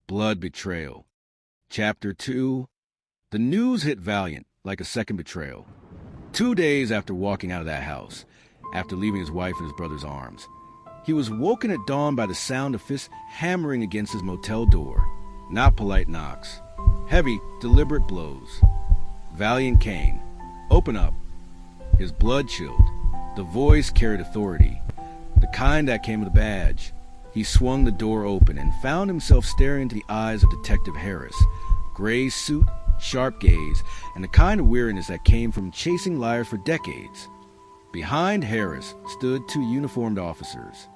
Blood Betrayal. Chapter 2. The news hit Valiant like a second betrayal. 2 days after walking out of that house, after leaving his wife in his brother's arms, he was woken at dawn by the sound of fists hammering against his motel door. Not polite knocks. Heavy, deliberate blows. Valiant Kane. Open up. His blood chilled. The voice carried authority. The kind that came with a badge. He swung the door open and found himself staring into the eyes of Detective Harris. Gray suit, sharp gaze, and the kind of weariness that came from chasing liars for decades. Behind Harris stood 2 uniformed officers.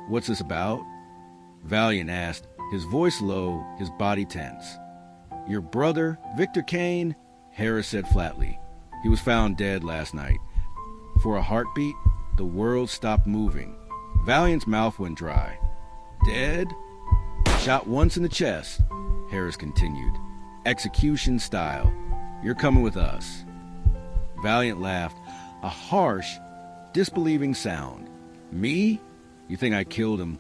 "What's this about?" Valiant asked, his voice low, his body tense. "Your brother, Victor Kane," Harris said flatly. "He was found dead last night." For a heartbeat, the world stopped moving. Valiant's mouth went dry. "Dead?" "Shot once in the chest," Harris continued. "Execution style. You're coming with us." Valiant laughed, a harsh, disbelieving sound. "Me? You think I killed him?"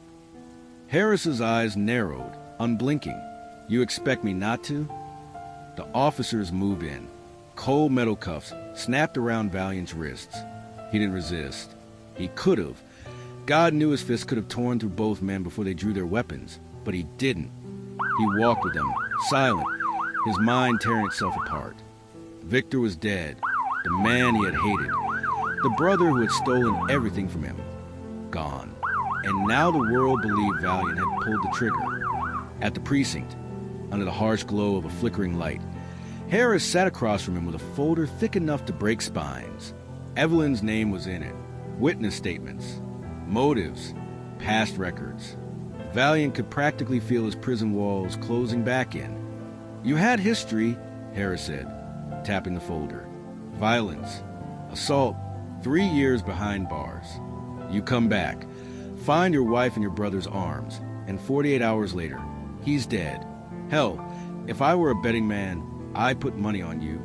Harris's eyes narrowed, unblinking. "You expect me not to?" The officers moved in. Cold metal cuffs snapped around Valiant's wrists. He didn't resist. He could have. God knew his fists could have torn through both men before they drew their weapons, but he didn't. He walked with them, silent, his mind tearing itself apart. Victor was dead, the man he had hated, the brother who had stolen everything from him. Gone. And now the world believed Valiant had pulled the trigger. At the precinct, under the harsh glow of a flickering light, Harris sat across from him with a folder thick enough to break spines. Evelyn's name was in it. Witness statements. Motives. Past records. Valiant could practically feel his prison walls closing back in. "You had history," Harris said, tapping the folder. "Violence. Assault. 3 years behind bars. You come back. Find your wife in your brother's arms. And 48 hours later, he's dead. Hell, if I were a betting man, I'd put money on you."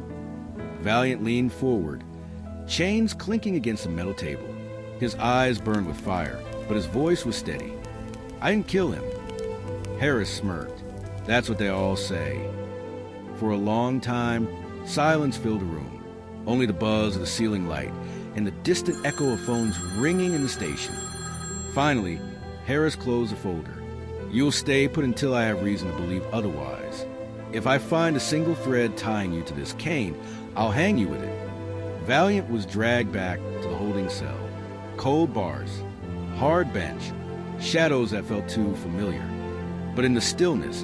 Valiant leaned forward, chains clinking against the metal table. His eyes burned with fire, but his voice was steady. "I didn't kill him." Harris smirked. "That's what they all say." For a long time, silence filled the room. Only the buzz of the ceiling light and the distant echo of phones ringing in the station. Finally, Harris closed the folder. "You'll stay put until I have reason to believe otherwise. If I find a single thread tying you to this cane, I'll hang you with it." Valiant was dragged back to the holding cell. Cold bars, hard bench, shadows that felt too familiar. But in the stillness,